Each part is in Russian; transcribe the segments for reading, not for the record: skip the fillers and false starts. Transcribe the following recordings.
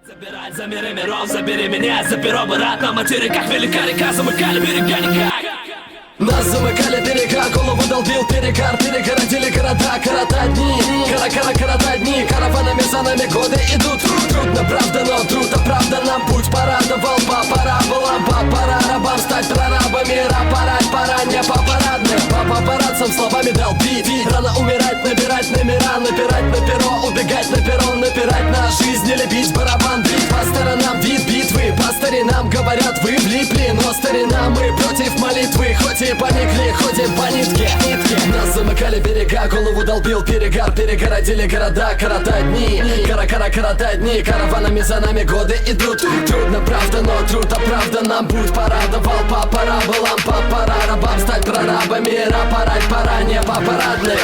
Забирать за миры миров, забери меня за перо, брат. На материках велика река, замыкали берега никак. Нас замыкали берега, голову долбил перегар. Перегородили города, корота дни. Корота дни, караванами за нами годы идут. Трудно, правда, но труд оправдан. Путь порадовал по параболам. Пора рабам стать прорабами. Рапорать пора не по парадным. По папарацам словами долбить. Рано умирать, набирать номера. Напирать на перо, убегать на перрон. Напирать на жизнь, не бить барабан. Бить по сторонам, вид битвы. По старинам говорят, вы влипли. Но старина мы против молитвы. Хоть и поникли, ходим по нитке. Нас замыкали берега, голову долбил перегар. Перегородили города, корота дни. Корота дни, караванами за нами годы идут. Трудно, правда, но труд оправдан. Нам путь порадовал по параболам. Пора рабам стать прорабами. Рапорать пора не по парадным.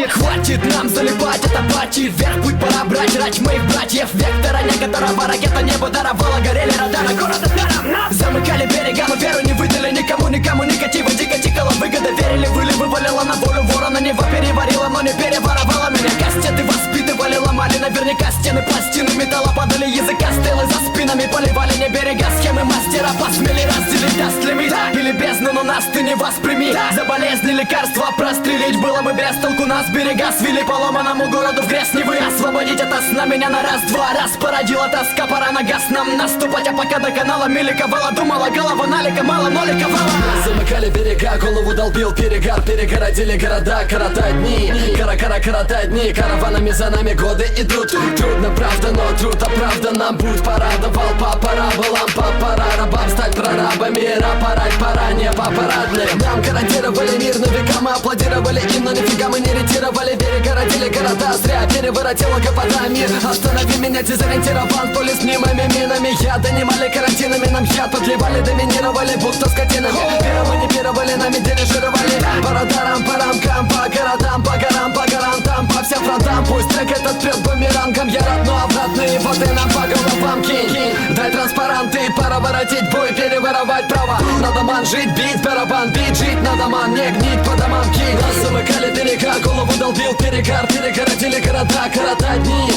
Хватит нам заливать это платье. Вверх путь пора брать, рать моих братьев. Вектора некоторого ракета небо даровала. Горели радары города даром. Замыкали берега, но веру не выдали никому негатива. Дико тикала выгода, верили, вывалила на волю ворона. Небо переварила, но не переворовала меня. Кастеты воспитывали, ломали наверняка стены. Пластины металла падали, языка стрелы за спинами поливали не берега. Схемы мастера посмели разделить, даст лимит или бездну, но нас ты не восприми. За болезни лекарства прострелить было бы без толку. Нас берега свели поломанному городу в грязь Невы. Освободить это сна меня на раз-два раз породила тоска, пора на газ нам наступать. А пока до канала меликовала, думала голова налика, мало ноликовала. Замыкали берега, голову долбил перегар. Перегородили города, корота дни. Корота дни, караванами за нами годы идут. Трудно, правда, но труд оправдан. Нам путь порадовал по параболам. Пора рабам стать прорабами. Рапорать пора не по парадным. Нам гарантировали мир на века, мы аплодировали им, но нифига мы не ретировали. Перегородили города, зря переворотила гопота мир. Останови меня, дезориентирован, то ли с мнимыми минами. Я донимали карантинами, нам яд подливали, доминировали, будто скотинами. Пировали, нами дирижировали. По радарам, по рамкам, по городам, по горам, по гарантам, по всем фронтам. Пусть трек этот пьет бумерангом. Я рад, но обратные воды нам по головам кинь. Дай транспаранты, пора воротить бой, переворовать право. Надо ман жить, бить барабан, бить, жить надо ман, не гнить по домам кинь. Нас замыкали берега, голову долбил перегар. Перегородили города, корота дни.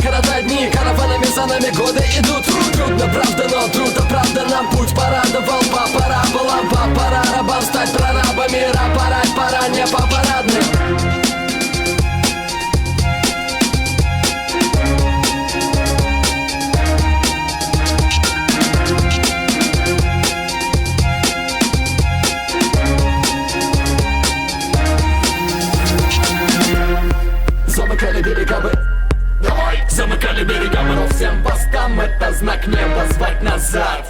Корота дни, караванами за нами годы идут. Трудно, правда, но труд оправдан. Нам путь порадовал по параболам. Пора рабам стать прорабами. Рапорать пора не по парадным. Замыкали берега мы. Давай! Замыкали берега мы. Но всем постам это знак неба звать назад.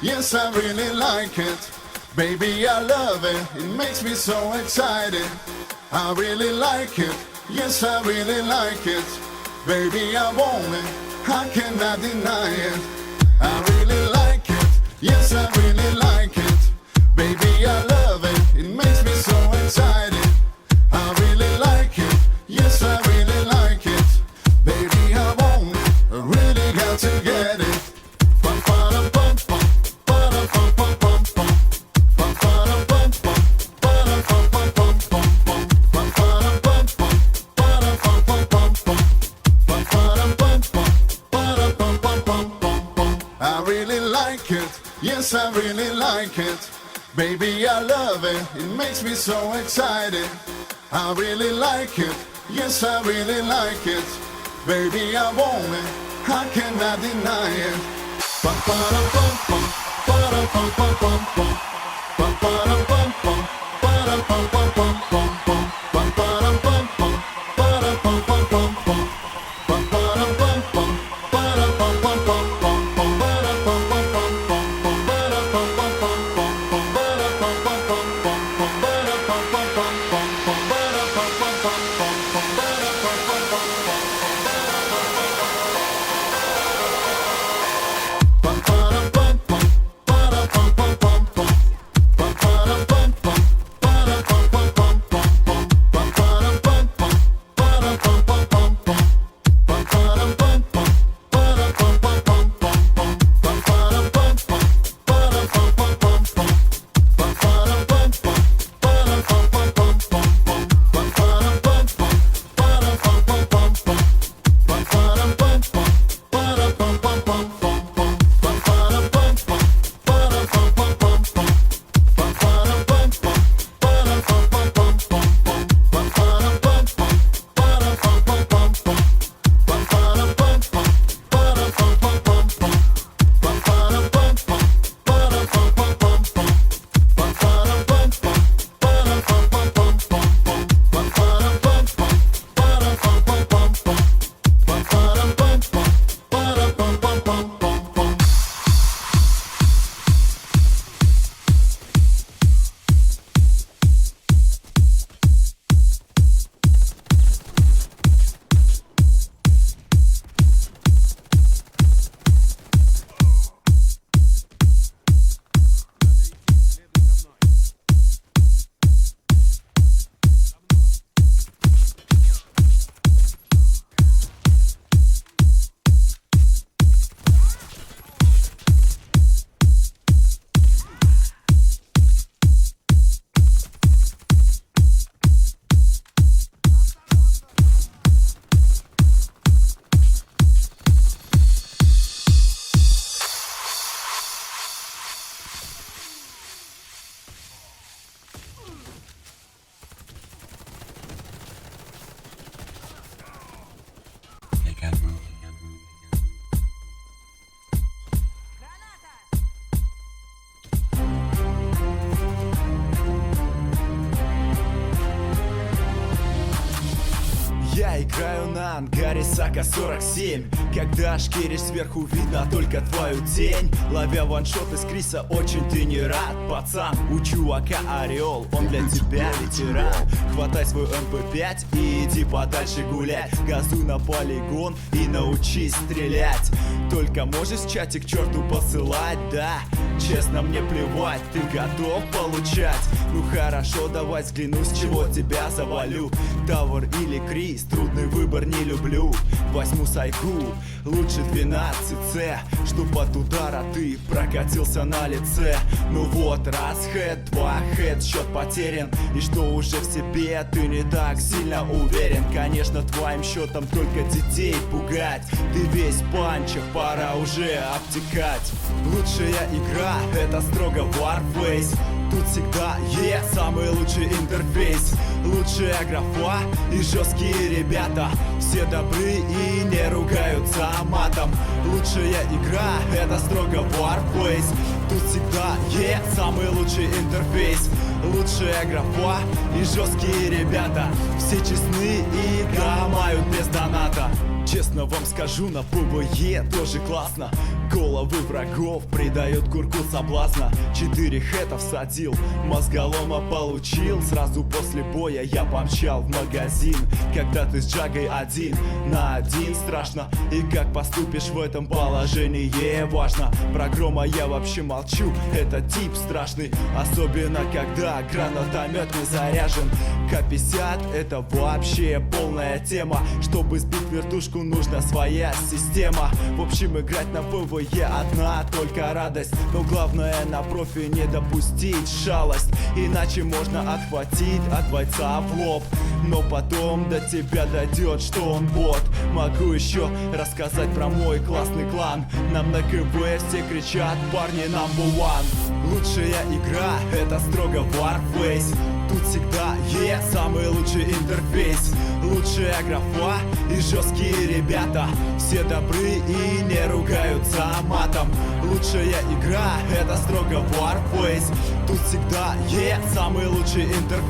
Yes, I really like it. Baby, I love it. It makes me so excited. I really like it. Yes, I really like it. Baby, I want it. I cannot deny it. I really like it. Yes, I really like it. Baby, I love it. It makes me so excited. I really like it. Yes, I really like it. Baby, I want it. I really got to get it. Yes, I really like it. Baby, I love it. It makes me so excited. I really like it. Yes, I really like it. Baby, I want it. I cannot deny it. Pum pum pum pum, pum pum pum pum pum, pum pum pum pum, pum pum pum pum pum, pum pum pum pum, pum pum pum pum pum. Я играю на ангаре Сака 47. Когда шкеришь сверху, видно только твою тень. Ловя ваншот из Криса, очень ты не рад, пацан. У чувака орел, он для тебя ветеран. Хватай свой МП5 и иди подальше гулять. Газуй на полигон и научись стрелять. Только можешь чатик к черту посылать, да? Честно, мне плевать, ты готов получать? Ну хорошо, давай взгляну, с чего тебя завалю. Тавр или Крис, трудный выбор, не люблю. Возьму сайгу, лучше 12C, чтоб от удара ты прокатился на лице. Ну вот, раз хэт, два хэт, счет потерян. И что уже в себе ты не так сильно уверен. Конечно, твоим счетом только детей пугать. Ты весь в панчах, пора уже обтекать. Лучшая игра — это строго Warface. Тут всегда есть самый лучший интерфейс. Лучшая графа и жесткие ребята. Все добры и не ругаются матом. Лучшая игра — это строго Warface. Тут всегда есть самый лучший интерфейс. Лучшая графа и жесткие ребята. Все честны и гамают без доната. Честно вам скажу, на ПВЕ тоже классно. Головы врагов придает курку соблазна. 4 хэта всадил, мозголома получил. Сразу после боя я помчал в магазин. Когда ты с Джагой один на один, страшно. И как поступишь в этом положении важно. Про Грома я вообще молчу, это тип страшный. Особенно когда гранатомет не заряжен. К-50 это вообще полная тема. Чтобы сбить вертушку человеку нужна своя система. В общем, играть на ПВЕ одна только радость. Но главное на профи не допустить шалость, иначе можно отхватить от бойца в лоб. Но потом до тебя дойдет, что он бот. Могу еще рассказать про мой классный клан. Нам на КВ все кричат: парни number one. Лучшая игра — это строго Warface. Тут всегда есть самый лучший интерфейс. Лучшая графа и жесткие ребята. Все добры и не ругаются матом. Лучшая игра — это строго Warface. Тут всегда есть самый лучший интерфейс.